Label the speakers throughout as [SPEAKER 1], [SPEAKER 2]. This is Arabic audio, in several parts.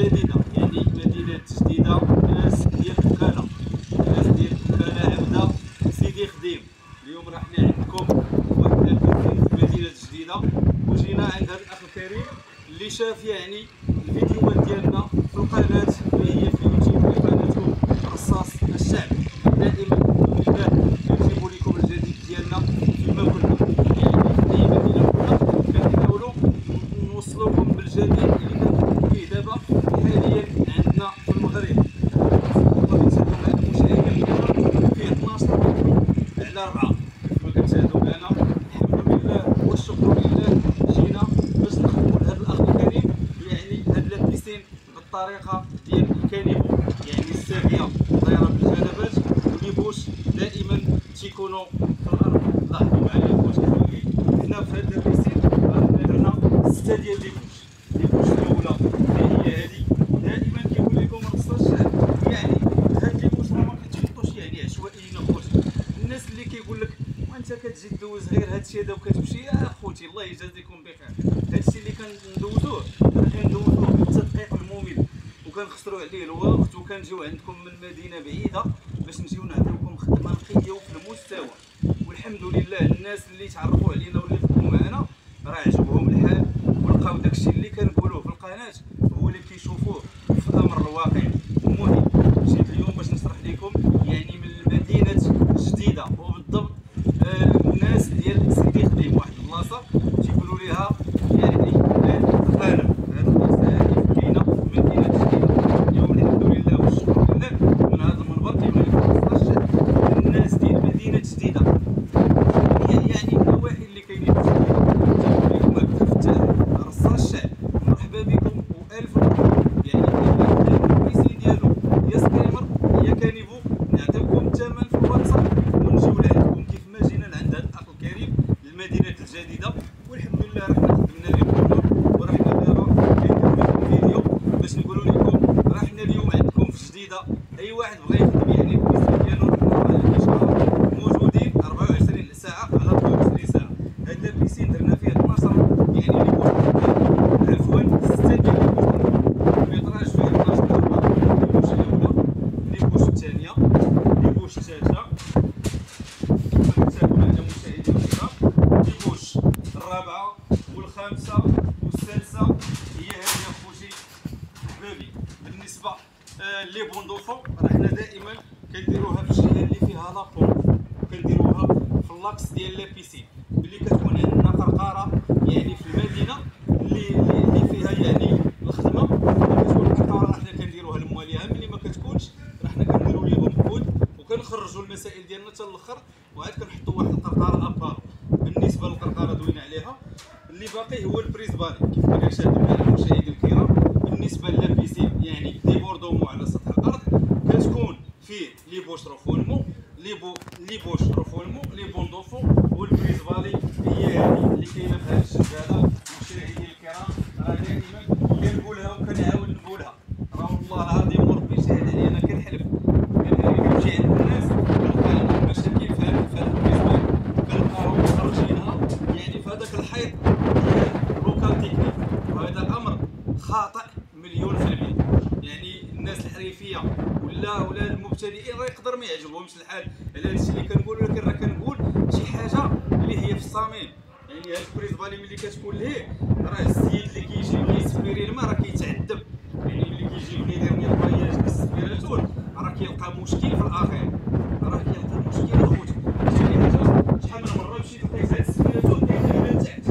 [SPEAKER 1] جديده، يعني مدينه جديده، ناس ديال الوكاله، ناس ديال الوكاله عبده سيدي خديم. اليوم راه حنا عندكم واحد المدينه جديده، وجينا عند هذا الاخ الكريم اللي شاف يعني الفيديوهات ديالنا في القناه اللي هي في اليوتيوب، اللي قناتكم رصاص الشعب. دائما باذن الله كنجيبوا لكم الجديد ديالنا فيما كنا، يعني في اي مدينه كنا كنحاولوا نوصلوا لكم بالجديد اللي كنخدموا فيه دابا حاليا عندنا في المغرب. والله كتشاهدوا معنا المشاهدين ديالنا فيه 12 على 4 كما كتشاهدوا معنا. الحمد لله والشكر لله، جينا باش نخدموا لهذا الاخ الكريم يعني هاد لابيسين بالطريقه ديال الكانيفو، يعني الساقيه دايره بالجنبات، والليبوش دائما تيكونوا في الارض. لاحظوا معايا الليبوش كيولي هنا في هاد لابيسين راه درنا 6 ديال الليبوش. الليبوش الاولى اللي هي هادي دائما كيقول لكم رصاص الشعب، يعني هاد الليبوش راه ما كتحطوش يعني عشوائيين اخوتي. الناس اللي كيقول لك وانت كتجي دوز غير هادشي هذا وكتمشي، يا اخوتي الله يجازيكم بخير. هادشي اللي كندوزوه كندوزوه بالتدقيق الممل، وكنخسروا عليه الوقت، وكنجيو عندكم من مدينه بعيده باش نجيو نعطيوكم خدمه نقيه وفي المستوى. والحمد لله الناس اللي تعرفوا علينا واللي خدموا معنا راه عجبهم الحال، ولقاو داكشي اللي كنقولوه في القناه هو اللي كيشوفوه في امر الواقع. المهم جيت اليوم باش نشرح لكم يعني من المدينه الجديده، وبالضبط الناس ديال سيدي خديم، واحد البلاصه تيقولوا ليها يعني القالب. هذه البلاصه هذه كاينه في مدينه جديده. اليوم الحمد لله والشكر لله من هذا المنبر كيما لكم الناس ديال مدينه جديده، يعني النواحي اللي كاينين في جديده تيقول لكم عبد الفتاح رصاص الشعب، مرحبا بكم والف مبروك. يعني البيسين ديالو يا سكريمر يا كانيفو، نعطيوكم الثمن في الواتساب ونجيو لعندكم كيف ما جينا لعند هذا الاخ الكريم المدينه الجديده. والحمد لله راه حنا خدمنا لكم، وراه حنا دابا كنديروا لكم فيديو باش نقولوا لكم راه حنا اليوم عندكم في جديده. اي واحد بغى يخدم يعني البيسين ديالو موجودين 24 ساعه على 24 ساعه. هاد البيسين درنا فيه 12 يعني اللي عفوا 6 ديال الميطراج، فيه 12 ضربه. الليبوش الاولى، الليبوش الثانيه، الليبوش الثالثه، كما كتشاهدوا معنا مشاهدينا الكرام. الليبوش الرابعه والخامسه والسادسه هي هذه اخوتي حبابي. بالنسبه لي بوندوفون راه حنا دائما كنديروها في الجهه اللي فيها لابون، كنديروها في اللاكس ديال لابيسين. ملي كتكون عندنا قرقاره يعني في المدينه اللي فيها يعني الخدمه، ملي كتكون قرقاره حنا كنديروها لمواليها. ملي ما كتكونش راه حنا كنديروا ليهم كود وكنخرجوا المسائل ديالنا حتى الاخر، وعاد كنحطوا واحد القرقاره ابار. بالنسبه للقرقاره دوينا عليها. اللي باقي هو البريزبالي كيف ما كتشاهدوا معنا المشاهدين الكرام. بالنسبه للابيسين يعني ديبوردومو على سطح الارض، كتكون فيه لي بوش روفولمو، لي بوش روفولمو، لي بوندوفون، والبريزبالي هي هذه اللي كاينه في هذا الشغاله. مشاهدينا الكرام راه دائما كنقولها وكنعاود نقولها، راه والله العظيم وربي شاهد عليا انا كنحلف كنمشي عند الناس كنلقى عندهم مشاكل في هذا البريزبالي، كنلقاهم خارجينها يعني في هذاك الحيط ديال لوكال تكنيك. وهذا الامر خاطئ مليون في المية. يعني الناس الحريفيه ولا المبتدئين راه يقدر ما يعجبهمش الحال على هادشي اللي كنقول، ولكن راه كنقول شي حاجه اللي هي في الصميم. يعني هاد البريزبالي ملي كتكون ليه راه السيد اللي كيجي كيسبيري الماء راه كيتعذب. يعني ملي كيجي كيدير نيطواياج بالسبيراتور راه كيلقى مشكل في الاخير، راه كيلقى مشكل اخوتي. شحال من مره مشيت لقيت هاد السبيراتور كاين لتحت.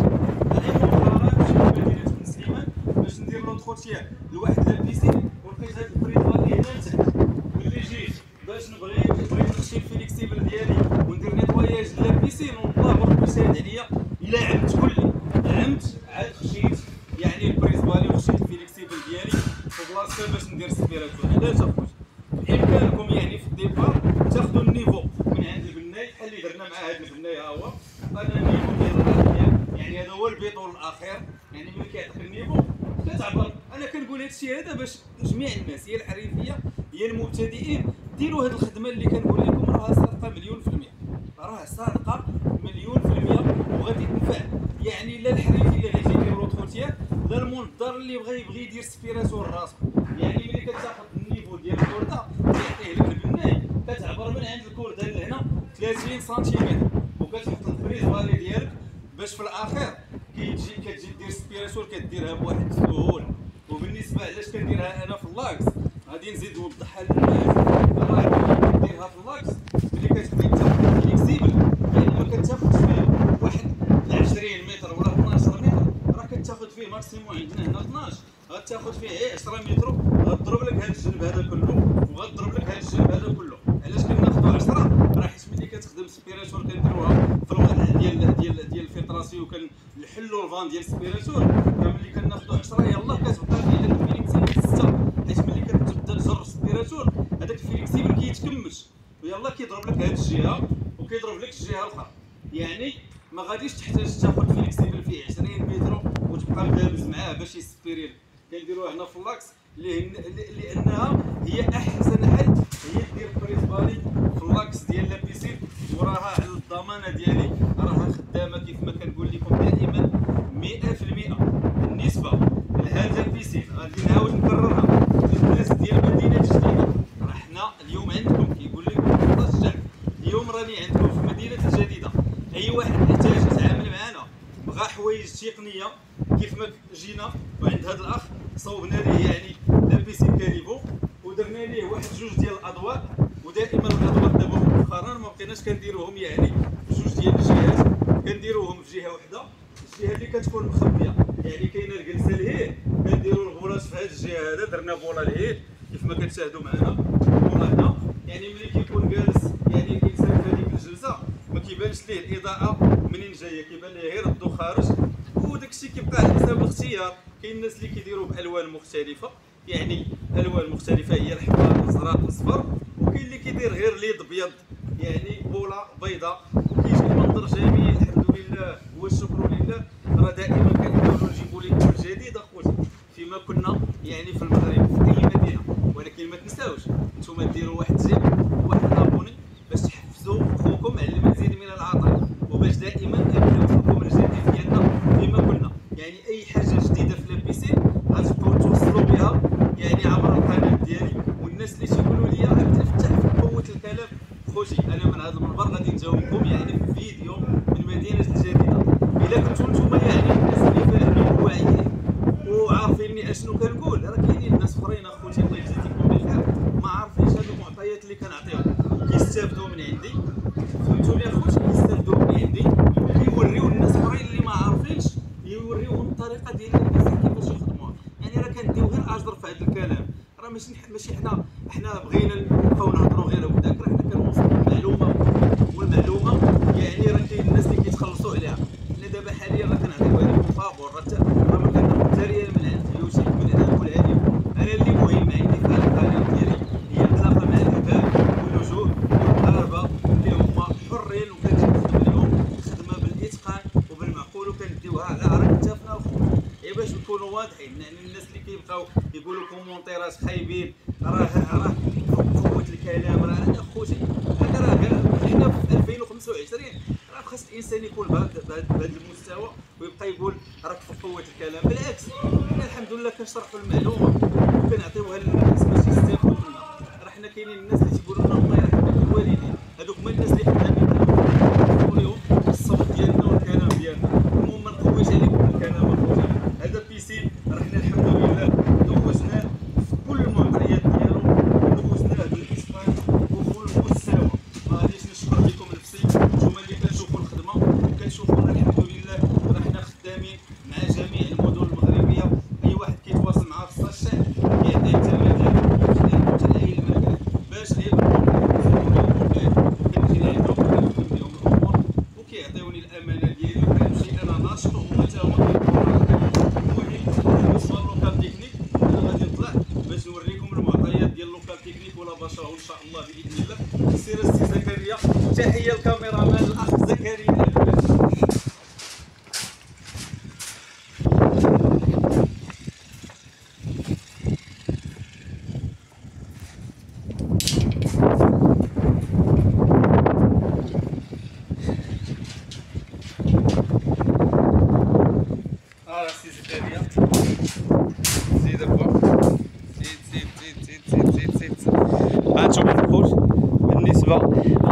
[SPEAKER 1] مدينة بن سليمان باش ندير لونتروتيان لواحد لابيسين، ولقيت هاد البريزبالي هنا لتحت. ملي جيت باش بغيت نخشي الفيليكسيبل ديالي وندير نيطواياج لابيسين، والله وربي شاهد عليا الا عمت كلي عمت عاد خشيت يعني البريزبالي وخشيت الفيليكسيبل ديالي في بلاصتها باش ندير السبيراتور. علاش اخويا؟ بامكانكم يعني في الديبار تاخذوا النيفو من عند البناي بحال اللي درنا مع هاد البناي. ها هو هذا النيفو ديال يعني هذا هو البيطول الاخير. يعني ملي كيعطيك النيفو كتعبر. انا كنقول هادشي هذا باش جميع الناس هي الحريفيه هي المبتدئين ديروا هاد الخدمه اللي كنقول لكم راه صادقه مليون في المية، راه صادقه مليون في المية وغادي تنفع. يعني لا الحريفيه اللي غيجي يديروا لونتروتيان لا المنظر اللي يبغي يدير سبيراتور راسو. يعني ملي كتاخذ النيفو ديال الكورده كيعطيه لك البناي، كتعبر من عند الكورده لهنا 30 سنتيمتر، وكتحط البريز فالي ديالك باش في الاخير كتجي دير سبيراتور كديرها بواحد السهوله. وبالنسبه علاش كنديرها انا في اللاكس غادي نزيد نوضحها للناس. راه كديرها في اللاكس ملي كتبغي تاخذ فليكسيبل، يعني ما كتاخذش فيه واحد 20 متر ولا 12 متر، راه كتاخذ فيه ماكسيموم عندنا هنا 12، غتاخذ فيه غير 10 متر، غتضرب لك هذا الجنب هذا كله وغتضرب لك هذا الجنب هذا كله. علاش كناخذوا 10؟ راه حيت ملي كتخدم سبيراتور كنديروها في الوضع ديال الفيتراسيون، كنحلوا الفان ديال السبيراتور، ملي كناخذوا 10 يلاه كتبقى فيه داك الفليكسيبل 6، حيت ملي كتبدا تجر السبيراتور هذاك الفليكسيبل كيتكمش ويلاه كيضرب لك هذه الجهه وكيضرب لك الجهه الاخرى. يعني ما غاديش تحتاج تاخذ فليكسيبل فيه 20 متر وتبقى مدابز معاه باش يسبيري لك. كنديروها هنا في اللاكس لانها هي احسن حل، هي دير بريز فالي في اللاكس ديال لابيسين، وراها على الضمانه ديالي راها خدامه كيف ما كنقول لكم دائما 100%. بالنسبه لهذا البيسين غادي نعاود نكررها للناس ديال مدينه جديده، راه حنا اليوم عندكم كيقول لكم تشجع، اليوم راني عندكم في مدينه الجديده. اي واحد احتاج يتعامل معنا بغى حوايج تقنيه كيف ما جينا وعند هذا الاخ صوبنا ليه يعني لابيسين كاليفو ودرنا ليه واحد جوج ديال الاضواء. ودائما الاضواء دابا مؤخرا ما بقيناش كنديروهم يعني بجوج ديال الجهات، كنديروهم في جهه واحده، الجهه اللي كتكون مخبيه. يعني كاينه الجلسه الهيل كنديروا البولاج في هذه الجهه هذا، درنا بولا الهيل كيف ما كتشاهدوا معنا بولا هنا. يعني ملي كيكون جالس يعني الانسان في هذيك الجلسه ما كيبانش ليه الاضاءه منين جايه، كيبان ليه غير الضو خارج، وداك الشيء كيبقى على حساب الاختيار. كاين الناس اللي كيديروا بالوان مختلفه، يعني الوان مختلفه هي الاحمر الازرق الاصفر، وكاين اللي كيدير غير ليد ابيض يعني بوله بيضاء وكيجي المنظر جميل. الحمد لله والشكر لله، راه دائما كنحاولوا نجيبوا لكم الجديد اخوتي فيما كنا يعني في المغرب في اي مدينه. ولكن ما تنساوش نتوما ديروا واحد جيم واحد ابوني باش تحفزوا خوكم على المزيد من العطاء، وباش دائما نبداو الجديد ديالنا فيما كنا. يعني اي حاجه جديده في لابيسين غتبقاو توصلوا بها يعني عبر القناه ديالي. والناس اللي تيقولوا لي راه تفتح في قوه الكلام، خوتي انا من هذا المنبر غادي نجاوبكم يعني في فيديو من مدينه الجديده. الا كنتو نتوما يعني الناس اللي فاهمين وواعيين وعارفيني اشنو كنقول، راه كاينين ناس اخرين اخوتي الله يجزيكم بخير ما عارفينش هاد المعطيات اللي كنعطيهم، كيستافدوا من عندي. فهمتوني اخوتي؟ كيستافدوا من عندي وكيوريو الناس اخرين اللي ما عارفينش، يوريوهم الطريقه ديال الناس كيفاش يخدموها. يعني راه كنديو غير اجر في هذا الكلام، راه ماشي حنا بغينا نبقاو نهضروا غير هكذاك، راه حنا كنوصلوا المعلومه، والمعلومه يعني راه كاين الناس اللي كيتخلصوا عليها. حنا دابا حاليا راه كنعطيوها لكم فابور، راه ما كناخذ حتى ريال من عند اليوتيوب. من انا نقولها لكم، انا اللي مهم عندي في هذا القناه ديالي هي العلاقه مع العباد والوجوه والمغاربه اللي هما حرين، وكنخدم لهم خدمه بالاتقان وبالمعقول، وكنديوها على عرق كتافنا الخوت. غير باش نكونوا واضحين، يعني الناس اللي كيبقاو يقولوا كومونتيرات خايبين، راه قوه الكلام راه اخوتي. هذا راه حنا في 2025 راه خاص الانسان يكون بهذا المستوى ويبقى يقول راك في قوه الكلام. بالعكس حنا الحمد لله كنشرحوا المعلومه وكنعطيوها للناس باش يستافدوا منها. راه حنا كاينين الناس اللي تيقولوا لنا الله يرحم الوالدين، هذوك هما الناس اللي خدامين معنا لهم الصوت ديالنا والكلام ديالنا. المهم ما نقويش عليكم الكلام اخوتي. هذا بيسين راه حنا الحمد لله دوزناه في كل المعطيات ديالو، دوزناه بالاتقان وفي المستوى. ما غاديش نشكر لكم نفسي، نتوما اللي كتشوفوا الخدمه وكتشوفوا الحمد لله راه حنا خدامين مع جميع المدن المغربيه. اي واحد كيتواصل معنا في الصالح كيعطيه الثمن ديالو حتى لاي المكان باش غير كنجي لعندهم كنخدم لهم الامور وكيعطيوني الامانه ديالي وكنمشي انا ناشط وهما تا هما كيكونوا. المهم بالنسبه للوكال تكنيك انا غادي نطلع باش نوريكم المعطيات ديال اللوكال تكنيك ولا بشره ان شاء الله باذن الله. سير السي زكريا، تحيه الكاميرامان الاخ زكريا. السي زكريا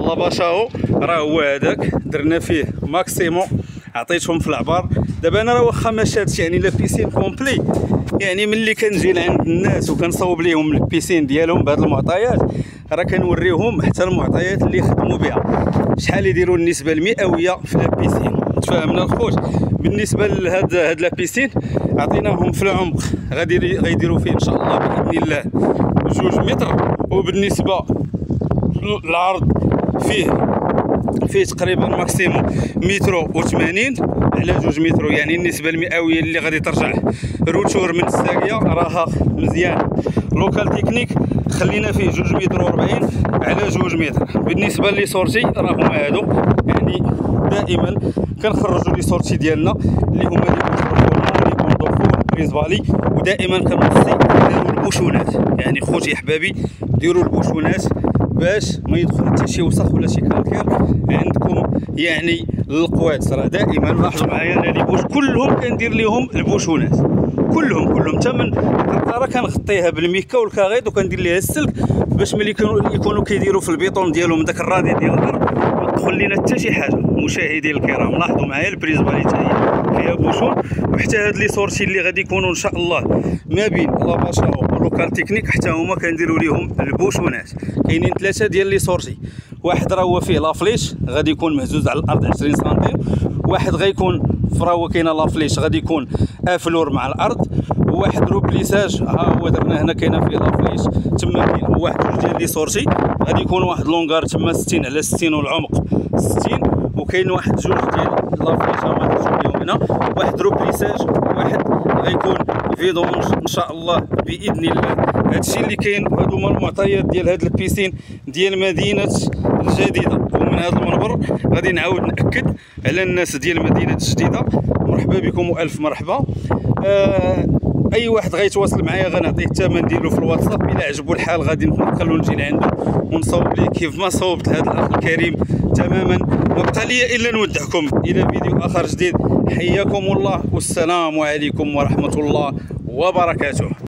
[SPEAKER 2] لاباشا هو راه هو هذاك، درنا فيه ماكسيموم، عطيتهم في العبار. دابا انا راه واخا ما شادش يعني لا بيسين كومبلي، يعني ملي كنجي لعند الناس وكنصاوب ليهم البيسين ديالهم بهاد المعطيات، راه كنوريهم حتى المعطيات اللي خدموا بها، شحال يديروا النسبه المئويه في لا بيسين. تفاهمنا الخوت؟ بالنسبه لهاد لا بيسين عطيناهم في العمق غيديروا فيه ان شاء الله باذن الله 2 متر، وبالنسبه للعرض فيه تقريبا ماكسيموم 180 على 2 متر، يعني النسبه المئويه اللي غادي ترجع روتور من الساقيه راها مزيان. لوكال تكنيك خلينا فيه 2 متر و40 على 2 متر. بالنسبه لي سورتي راه هما هادو، يعني دائما كنخرجوا لي سورتي ديالنا اللي هما لي بوندوفور بريزفالي، ودائما كنوصي ديروا البوشونات. يعني خوتي احبابي ديروا البوشونات باش ما يدخل حتى شي وسخ ولا شي كالكير عندكم. يعني القوات راه دائما لاحظوا معايا انا لي بوش كلهم كندير ليهم البوشونات، كلهم حتى من راه كنغطيها بالميكا والكاغيط وكندير ليها السلك باش ملي يكونوا كيديروا في البيطون ديالهم داك الرادي ديال الارض ما تدخل لينا حتى شي حاجه. مشاهدي الكرام لاحظوا معايا البريزبالي حتى هي فيها بوشون، وحتى هاد لي سورتي اللي غادي يكونوا ان شاء الله ما بين لاباشا ولوكال تكنيك حتى هما كنديروا ليهم البوشونات. كاينين 3 ديال لي سورتي، واحد راه هو فيه لافليش غادي يكون مهزوز على الارض 20 سنتيم، واحد غيكون راه هو كاينه لافليش غادي يكون افلور مع الارض، وواحد روبليساج ها هو درنا هنا كاينه فيه لافليش تما كاين واحد 2 ديال لي سورتي غادي يكون واحد لونغار تما 60 على 60 والعمق 60، وكاين واحد 2 ديال لافليش هما درتهم ليهم هنا، واحد روبليساج واحد غيكون فيدونج ان شاء الله باذن الله. هادشي اللي كاين، وهادو هما المعطيات ديال هاد البيسين ديال مدينه الجديده. ومن هذا المنبر غادي نعاود ناكد على الناس ديال مدينه الجديده، مرحبا بكم والف مرحبا. اي واحد غيتواصل معايا غنعطيه الثمن ديالو في الواتساب، الى عجبو الحال غادي نتنقل ونجي لعنده ونصاوب ليه كيف ما صوبت هذا الاخ الكريم تماما. ما بقى لي الا نودعكم الى فيديو اخر جديد. حياكم الله والسلام عليكم ورحمه الله وبركاته.